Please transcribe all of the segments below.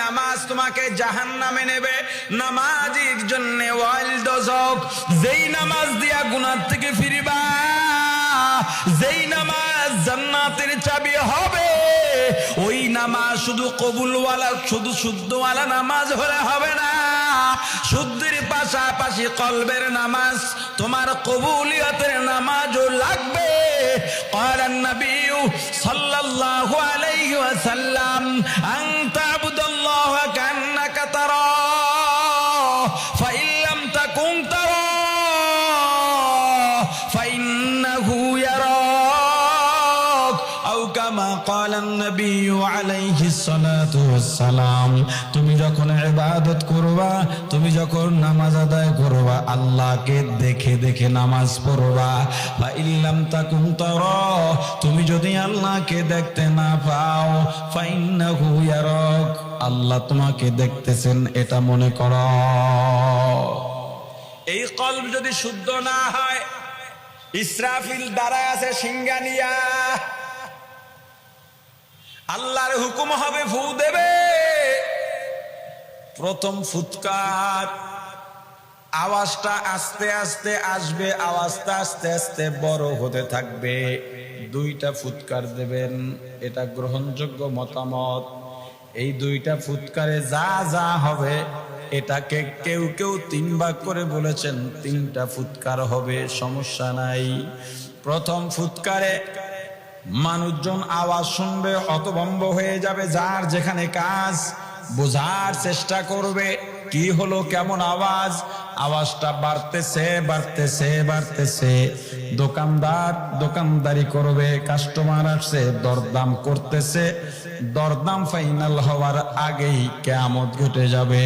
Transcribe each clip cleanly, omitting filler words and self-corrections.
নামাজ তোমাকে জাহান্নামে নেবে। নামাজের জন্য ওয়াইল দজক, যেই নামাজ দিয়া গুনাহ থেকে ফিরবা, যেই নামাজ জান্নাতের চাবি হবে, ওই নামাজ শুধু কবুলওয়ালা, শুধু শুদ্ধওয়ালা নামাজ হলে হবে না, শুদ্ধির পাশাপাশি কলবের নামাজ, তোমার কবুলিয়তের নামাজও লাগবে। قال النبي صلى الله عليه وسلم أن تعبد الله كأنك تراه فإن لم تكن تراه فإنه يراك أو كما قال النبي عليه الصلاة والسلام। তুমি যখন ইবাদত করবা, তুমি যখন নামাজ আদায় করবা, আল্লাহকে দেখে দেখে নামাজ পড়বা। ফা ইল্লাম তাকুন তারা, তুমি যদি আল্লাহকে দেখতে না পাও, ফাইন্নাহু ইয়ারাক, আল্লাহ তোমাকে দেখতেছেন এটা মনে করো। এই কলব যদি শুদ্ধ না হয়, ইসরাফিল দাঁড়ায় আছে সিংহানিয়া, আল্লাহর হুকুম হবে, ফু দেবে। প্রথম ফুৎকার, আওয়াজটা আস্তে আস্তে আসবে, আওয়াজটা আস্তে আস্তে বড় হতে থাকবে। দুইটা ফুৎকার দেবেন, এটা গ্রহণযোগ্য মতামত। এই দুইটা ফুৎকারে যা যা হবে, এটাকে কেউ কেউ 3 ভাগ করে বলেছেন, 3টা ফুৎকার হবে, সমস্যা নাই। প্রথম ফুৎকারে মানুষজন আওয়াজ শুনবে, হতভম্ব হয়ে যাবে, যার যেখানে কাজ বোঝার চেষ্টা করবে কি হলো, কেমন আওয়াজ। আওয়াজটা বাড়তেছে বাড়তেছে বাড়তেছে, দোকানদার দোকানদারি করবে, কাস্টমার আসছে, দরদাম করতেছে, দরদাম ফাইনাল হওয়ার আগেই কিয়ামত ঘটে যাবে।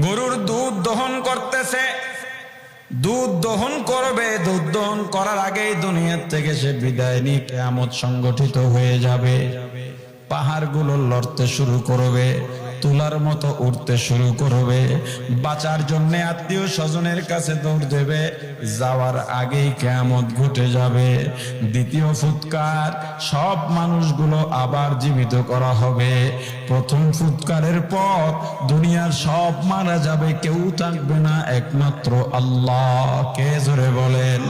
গরুর দুধ দহন করতেছে, দুধ দহন করবে, দুধ দহন করার আগেই দুনিয়ার থেকে সে বিদায় নিয়ে কিয়ামত সংগঠিত হয়ে যাবে। পাহাড়গুলো লড়তে শুরু করবে, তুলার মতো উঠতে শুরু করবে, বাঁচার জন্য আত্মীয় স্বজনের কাছে দৌড় দেবে, যাওয়ার আগেই কিয়ামত ঘটে যাবে। দ্বিতীয় ফুৎকার, সব মানুষগুলো আবার জীবিত করা হবে। প্রথম ফুৎকারের পর দুনিয়ার সব মারা যাবে, কেউ থাকবে না, একমাত্র আল্লাহ। কে জোরে বলেন?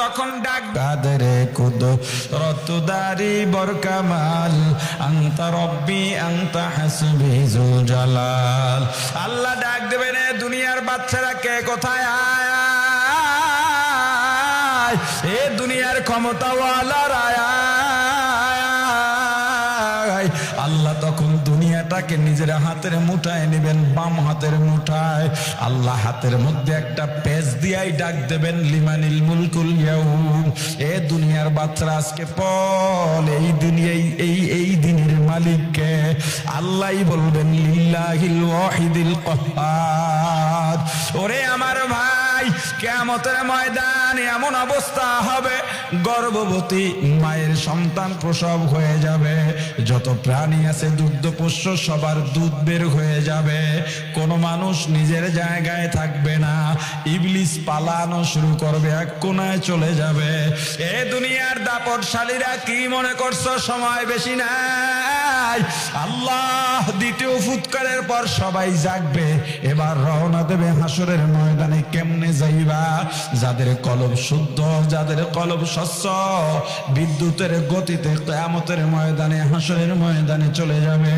তখন ডাক, কাদেরে কুদরতদারি বরকামাল, আনতা রব্বি আনতা হাসবি যুল জালাল। আল্লাহ ডাক দেবেন, দুনিয়ার বাচ্চারা কে কোথায় আয়, এ দুনিয়ার ক্ষমতাওয়ালারা আয়। আল্লাহ তখন দুনিয়াটাকে নিজের হাতের মুঠায় নেবেন, বাম হাতের মুঠায়। আল্লাহ হাতের মধ্যে একটা পেজ দিয়াই ডাক দেবেন, লিমানিল মুলকুল ইয়াউম, এ দুনিয়ার বাচ্চারা আজকে বল, এই দুনিয়ায় এই দিনের মালিককে। আল্লাহই বলবেন, লিল্লাহিল ওয়াহিদিল কাহ্হার। ওরে আমার ভাই, কিয়ামতের ময়দানে এমন অবস্থা হবে, গর্ভবতী মায়ের সন্তান প্রসব হয়ে যাবে, যত প্রাণী আছে দুগ্ধপোষ্য সবার দুধ বের হয়ে যাবে, কোন মানুষ নিজের জায়গায় থাকবে না, ইবলিস পালানো শুরু করবে, এক কোনায় চলে যাবে। এ দুনিয়ার দাপটশালীরা কি মনে করছো সময় বেশি নাই? আল্লাহ দ্বিতীয় ফুৎকারের পর সবাই জাগবে, এবার রওনা দেবে হাসরের ময়দানে। কেমনে যাইবা? যাদের কলব শুদ্ধ, যাদের কলব স্বচ্ছ, বিদ্যুতের গতিতে কিয়ামতের ময়দানে, হাসরের ময়দানে চলে যাবে।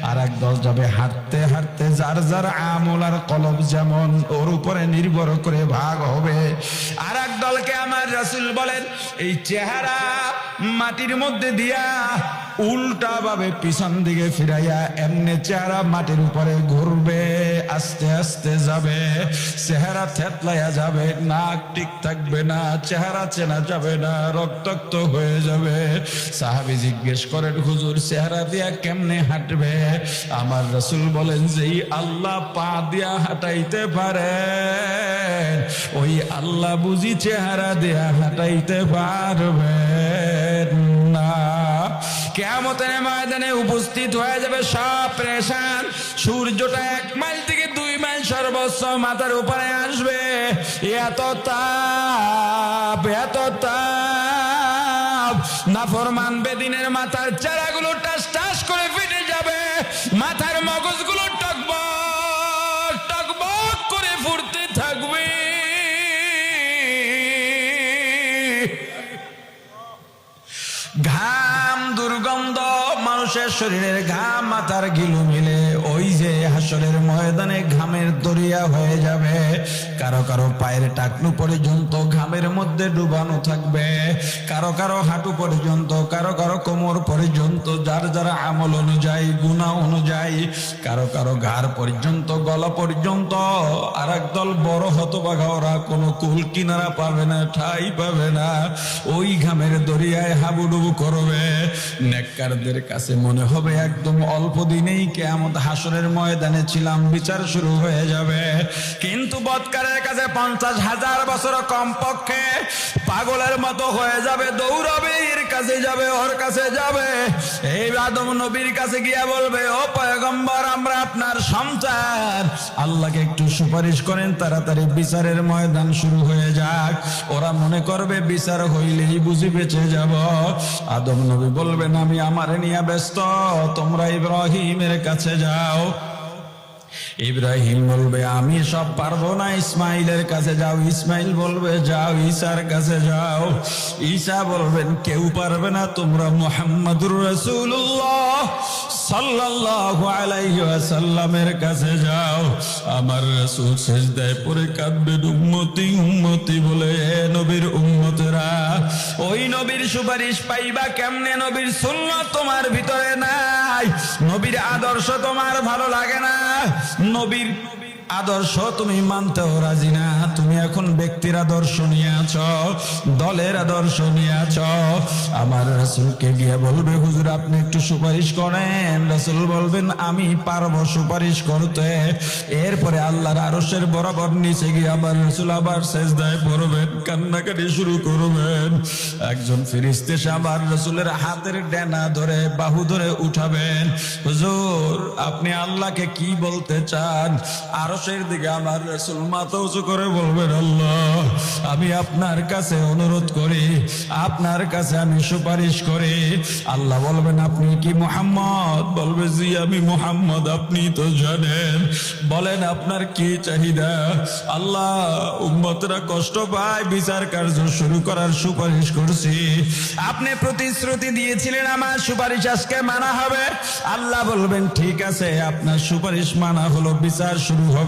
আর এক দল যাবে হাঁটতে হাঁটতে, যার যার আমল আর কলব যেমন, ওর উপরে নির্ভর করে ভাগ হবে। আর এক দলকে আমার রাসূল বলেন, এই চেহারা মাটির মধ্যে দিয়া উল্টা ভাবে পিছন দিকে ফিরাইয়া এমনি চেহারা মাটির উপরে ঘুরবে, আস্তে আস্তে যাবে, চেহারা থেতলাইয়া যাবে, নাক ঠিক থাকবে না, চেহারা চেনা যাবে না, রক্তাক্ত হয়ে যাবে। সাহাবী জিজ্ঞেস করেন, হুজুর চেহারা দিয়া কেমনে হাঁটবে? আমার রাসূল বলেন, যেই আল্লাহ পা দিয়া হাঁটাইতে পারে, ওই আল্লাহ বুঝি চেহারা দিয়া হাঁটাইতে পারবে না। কিয়ামতের ময়দানে উপস্থিত হয়ে যাবে সব পেরেশান। সূর্যটা 1 মাইল থেকে 2 মাইল সর্বোচ্চ মাথার উপরে আসবে, এত তাপ, এত তাপ। নাফরমান বেদিনের মাথার চারাগুলো টাস টাস করে ফেটে যাবে, মানুষের শরীরের ঘাম মাথার গিলু মিলে ওই যে হাসরের ময়দানে ঘামের দরিয়া হয়ে যাবে। কারো কারো পায়ের টাকনু পর্যন্ত ঘামের মধ্যে ডুবানো থাকবে, কারো কারো হাঁটু পর্যন্ত, কারো কারো কোমর পর্যন্ত, যার যার আমল অনুযায়ী, গুনাহ অনুযায়ী, কারো কারো ঘাড় পর্যন্ত, গলা পর্যন্ত। আর একদল বড় হতভাগা, ওরা কোনো কুল কিনারা পাবে না, ঠাই পাবে না, ওই ঘামের দরিয়ায় হাবুডুবু করবে। নেককারদের কাছে মনে হবে একদম অল্প দিনেই কিয়ামত হাসরের ময়দানে ছিলাম, বিচার শুরু হয়ে যাবে। কিন্তু বদকারের কাছে 50,000 বছর কমপক্ষে পাগলের মতো হয়ে যাবে, দৌড়াবে, এর কাছে যাবে, ওর কাছে যাবে। এই আদম নবীর কাছে গিয়া বলবে, ও পয়গম্বর, আমরা আপনার সন্তান, আল্লাহকে একটু সুপারিশ করেন, তাড়াতাড়ি বিচারের ময়দান শুরু হয়ে যাক। ওরা মনে করবে বিচার হইলেই বুঝি বেঁচে যাব। আদম নবী বলবেন, আমি আমারে নিয়ে ব্যস্ত, তোমরা ইব্রাহিমের কাছে যাও। ইব্রাহিম বলবে, আমি সব পারবো না, ইসমাইলের কাছে যাও। ইসমাইল বলবে, যাও ঈসার কাছে যাও। ঈসা বলবেন, কেউ পারবে না, তোমরা মুহাম্মাদুর রাসূলুল্লাহ সাল্লাল্লাহু আলাইহি ওয়াসাল্লামের কাছে যাও। আমার রাসূল সিজদায় পড়ে কাঁদবেন, উম্মতি উম্মতি বলে, হে নবীর উম্মতেরা, ওই নবীর সুপারিশ পাইবা কেমনে? নবীর সুন্নাত তোমার ভিতরে নাই, নবীর আদর্শ তোমার ভালো লাগে না, নবীর আদর্শ তুমি মানতেও রাজি না। তুমি এখন ব্যক্তির আদর্শ নিয়ে আছো, দলের আদর্শ নিয়ে আছো। আমার রাসূলকে গিয়ে বলবে, হুজুর আপনি একটু সুপারিশ করেন। রাসূল বলবেন, আমি পারবো সুপারিশ করতে। এরপরে আল্লাহর আরশের বরাবর নিচে গিয়ে আবার রাসূল আবার সিজদায় পড়বেন, কান্নাকাটি শুরু করবেন। একজন ফেরেশতা এসে আবার রাসূলের হাতের ডানা ধরে, বাহু ধরে উঠাবেন। হুজুর আপনি আল্লাহকে কি বলতে চান? আরশের দিকে আমার রাসূল মাথা উঁচু করে বলবেন, আল্লাহ আমি আপনার কাছে অনুরোধ করি, আপনার কাছে আমি সুপারিশ করি। আল্লাহ বলবেন, আপনি কি মুহাম্মদ? বলবে, জি আমি মুহাম্মদ। আপনি তো জানেন, বলেন আপনার কি চাহিদা? আল্লাহ উম্মতরা কষ্ট পায়, বিচার কার্য শুরু করার সুপারিশ করছি, আপনি প্রতিশ্রুতি দিয়েছিলেন আমার সুপারিশ আজকে মানা হবে। আল্লাহ বলবেন, ঠিক আছে, আপনার সুপারিশ মানা হলো, বিচার শুরু হবে।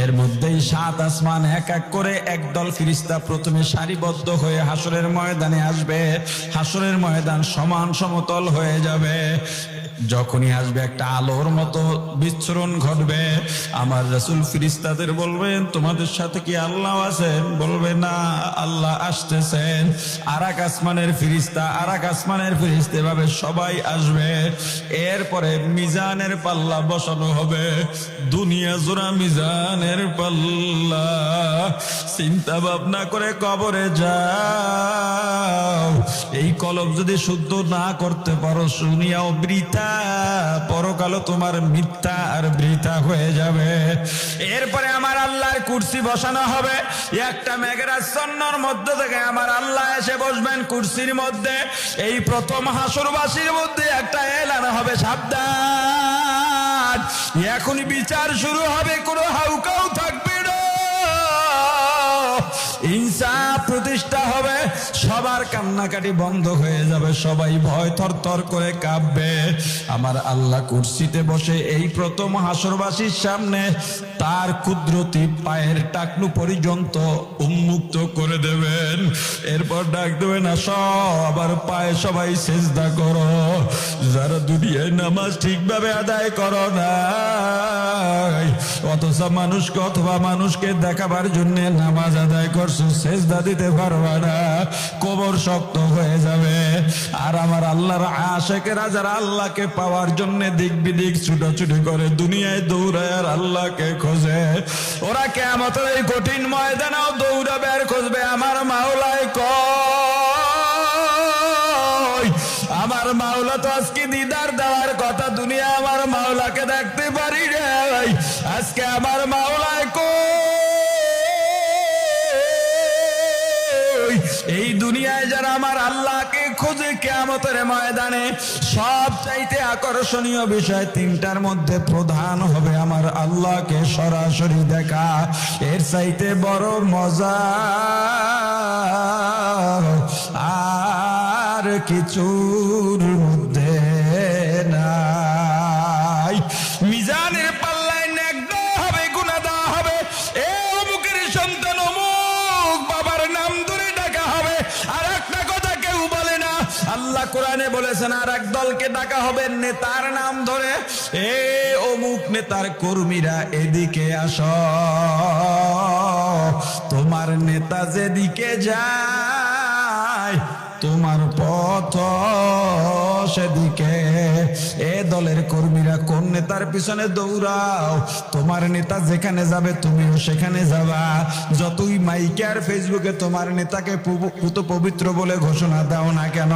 এর মধ্যেই 7 আসমান এক এক করে একদল ফেরেশতা প্রথমে সারিবদ্ধ হয়ে হাসরের ময়দানে আসবে। হাসরের ময়দান সমান সমতল হয়ে যাবে। যখনই আসবে একটা আলোর মতো বিচ্ছুরণ ঘটবে। আমার রাসূল ফেরেশতাদের বলবেন, তোমাদের সাথে কি আল্লাহ আছেন? বলবে, না, আল্লাহ আসতেছেন। আরেক আসমানের ফেরেশতা, আরেক আসমানের ফেরেশতা, এভাবে সবাই আসবে। এরপরে মিজানের পাল্লা বসানো হবে, দুনিয়া জোড়া মিজানের পাল্লা। চিন্তা ভাবনা করে কবরে যাও। এই কলব যদি শুদ্ধ না করতে পারো, শুনিয়াও বৃথা, পরকালও তোমার মিথ্যা আর বৃথা হয়ে যাবে। এরপরে আমার আল্লাহর কুরসি বসানো হবে। একটা মেঘের আচ্ছন্নর মধ্যে থেকে আমার আল্লাহ এসে বসবেন কুরসির মধ্যে। এই প্রথম হাসরবাসীর মধ্যে একটা এলান হবে, সাবধান, এখনই বিচার শুরু হবে, কোনো হাউকাউ থাকবে না, ইনসাফ প্রতিষ্ঠা হবে। সবার কান্নাকাটি বন্ধ হয়ে যাবে, সবাই ভয় থরথর করে কাঁপবে। আমার আল্লাহ কুরসিতে বসে এই প্রথম হাসরবাসীর সামনে তার কুদরতি পায়ের টাকনু পর্যন্ত উন্মুক্ত করে দেবেন। এরপর ডাক দেবেন, আসো আবার পায়ে সবাই সিজদা করো। যারা দুনিয়ায় নামাজ ঠিকভাবে আদায় করো না, অথচ মানুষকে অথবা মানুষকে দেখাবার জন্য নামাজ আদায় করছো, সিজদা দিতে পারবা না, কবর শক্ত হয়ে যাবে। আর আমার আল্লাহর আশিকেরা যারা আল্লাহকে পাওয়ার জন্য দিক বিদিক ছুটাছুটি করে, দুনিয়ায় দৌড়ায় আর আল্লাহকে খোঁজে, ওরা কিয়ামতের এই কঠিন ময়দানেও দৌড়াবে আর খুঁজবে, আমার মাওলায় কই? আমার মাওলা তো আজকে দিদার দেওয়ার কথা, দুনিয়া আমার মাওলাকে দেখতে পারি নাই, আজকে আমার মাওলায় কই? এই দুনিয়ায় যারা আমার আল্লাহকে খোঁজে, কিয়ামতের ময়দানে সব চাইতে আকর্ষণীয় বিষয় 3টার মধ্যে প্রধান হবে আমার আল্লাহকে সরাসরি দেখা। এর চাইতে বড় মজা আর কিছুর মধ্যে বলেছেন আর এক দলকে ডাকা হবে নেতার নাম ধরে, এ অমুক নেতার কর্মীরা এদিকে আসো, তোমার নেতা যেদিকে যায় তোমার পথ সেদিকে। এ দলের কর্মীরা কোন নেতার পিছনে দৌড়াও, তোমার নেতা যেখানে যাবে তুমিও সেখানে যাবা। যতই মাইকে আর ফেসবুকে তোমার নেতাকে পুত পবিত্র বলে ঘোষণা দাও না কেন,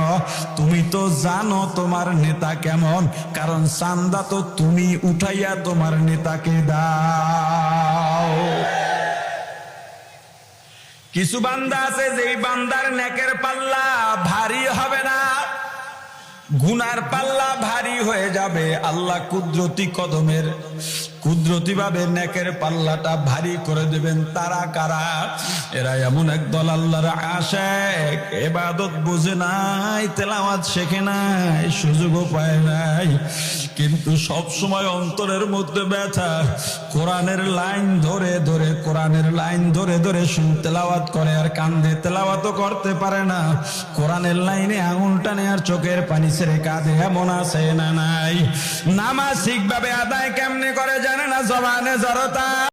তুমি তো জানো তোমার নেতা কেমন, কারণ চান্দা তো তুমি উঠাইয়া তোমার নেতাকে দাও। কিছু বান্দা আছে যেই বান্দার নেকের পাল্লা ভারী হবে না, গুনার পাল্লা ভারী হয়ে যাবে। আল্লাহ কুদরতি কদমের কুদরতি ভাবে নেকের পাল্লাটা ভারী করে দেবেন। তারা কারা? এরা এমন একদল আল্লাহর আশিক, ইবাদত বুঝে নাই, তেলাওয়াত শেখে নাই, সুযোগও পায় নাই, কিন্তু সব সময় অন্তরের মধ্যে ব্যথা। কোরআনের লাইন ধরে ধরে কোরআনের লাইন ধরে ধরে তেলাওয়াত করে আর কান্দে, তেলাওয়াতও করতে পারে না। কোরআনের লাইনে আঙুল টানে আর চোখের পানি ছেড়ে কাঁদে, এমন আছে না নাই? নামাজ ঠিকভাবে আদায় কেমনে করে জানে না, জবানে জড়তা।